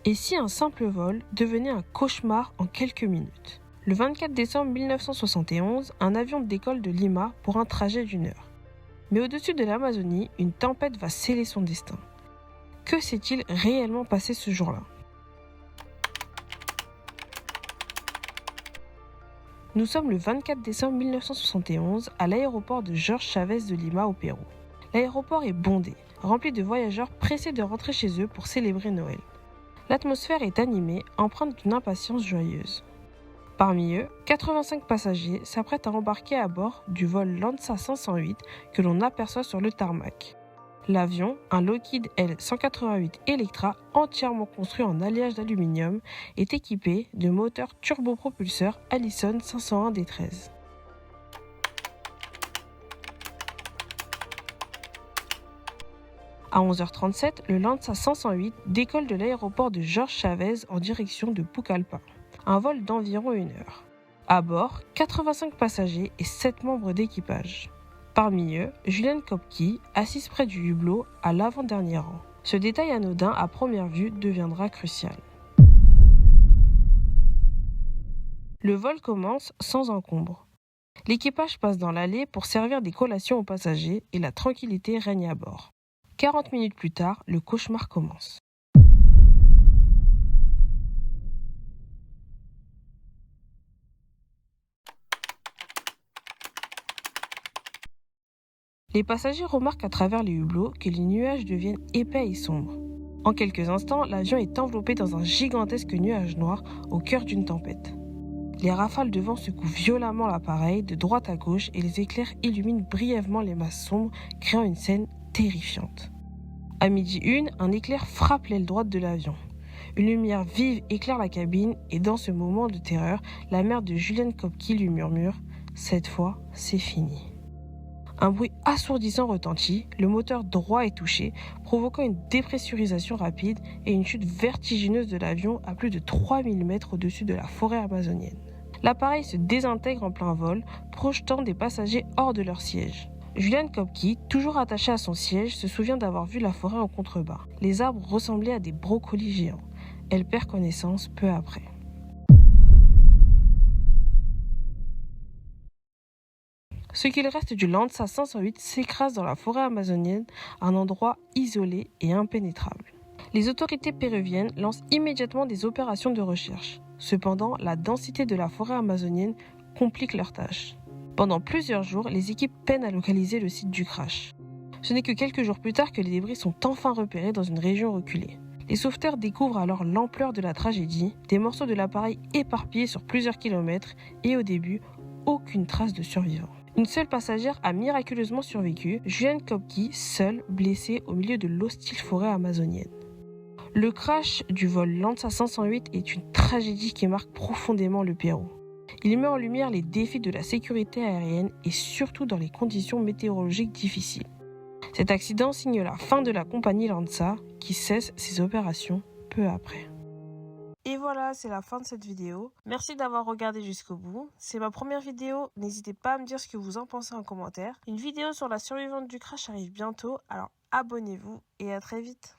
Et si un simple vol devenait un cauchemar en quelques minutes? Le 24 décembre 1971, un avion décolle de Lima pour un trajet d'1 heure. Mais au-dessus de l'Amazonie, une tempête va sceller son destin. Que s'est-il réellement passé ce jour-là? Nous sommes le 24 décembre 1971 à l'aéroport de Jorge Chávez de Lima au Pérou. L'aéroport est bondé, rempli de voyageurs pressés de rentrer chez eux pour célébrer Noël. L'atmosphère est animée, empreinte d'une impatience joyeuse. Parmi eux, 85 passagers s'apprêtent à embarquer à bord du vol Lanza 508 que l'on aperçoit sur le tarmac. L'avion, un Lockheed L-188 Electra entièrement construit en alliage d'aluminium, est équipé de moteurs turbopropulseurs Allison 501 D13. À 11h37, le Lanza 508 décolle de l'aéroport de Jorge Chávez en direction de Pucallpa, un vol d'environ 1 heure. À bord, 85 passagers et 7 membres d'équipage. Parmi eux, Julian Kopke, assise près du hublot à l'avant-dernier rang. Ce détail anodin à première vue deviendra crucial. Le vol commence sans encombre. L'équipage passe dans l'allée pour servir des collations aux passagers et la tranquillité règne à bord. 40 minutes plus tard, le cauchemar commence. Les passagers remarquent à travers les hublots que les nuages deviennent épais et sombres. En quelques instants, l'avion est enveloppé dans un gigantesque nuage noir au cœur d'une tempête. Les rafales de vent secouent violemment l'appareil de droite à gauche et les éclairs illuminent brièvement les masses sombres, créant une scène terrifiante. À 12h01, un éclair frappe l'aile droite de l'avion. Une lumière vive éclaire la cabine et dans ce moment de terreur, la mère de Julian Kopke lui murmure « Cette fois, c'est fini ». Un bruit assourdissant retentit, le moteur droit est touché, provoquant une dépressurisation rapide et une chute vertigineuse de l'avion à plus de 3000 mètres au-dessus de la forêt amazonienne. L'appareil se désintègre en plein vol, projetant des passagers hors de leur siège. Julian Kopke, toujours attaché à son siège, se souvient d'avoir vu la forêt en contrebas. Les arbres ressemblaient à des brocolis géants. Elle perd connaissance peu après. Ce qu'il reste du Lanza 508 s'écrase dans la forêt amazonienne, un endroit isolé et impénétrable. Les autorités péruviennes lancent immédiatement des opérations de recherche. Cependant, la densité de la forêt amazonienne complique leur tâche. Pendant plusieurs jours, les équipes peinent à localiser le site du crash. Ce n'est que quelques jours plus tard que les débris sont enfin repérés dans une région reculée. Les sauveteurs découvrent alors l'ampleur de la tragédie, des morceaux de l'appareil éparpillés sur plusieurs kilomètres et au début, aucune trace de survivants. Une seule passagère a miraculeusement survécu, Julian Kopke, seule, blessée au milieu de l'hostile forêt amazonienne. Le crash du vol Lanza 508 est une tragédie qui marque profondément le Pérou. Il met en lumière les défis de la sécurité aérienne et surtout dans les conditions météorologiques difficiles. Cet accident signe la fin de la compagnie Lanza qui cesse ses opérations peu après. Et voilà, c'est la fin de cette vidéo. Merci d'avoir regardé jusqu'au bout. C'est ma première vidéo, n'hésitez pas à me dire ce que vous en pensez en commentaire. Une vidéo sur la survivante du crash arrive bientôt, alors abonnez-vous et à très vite.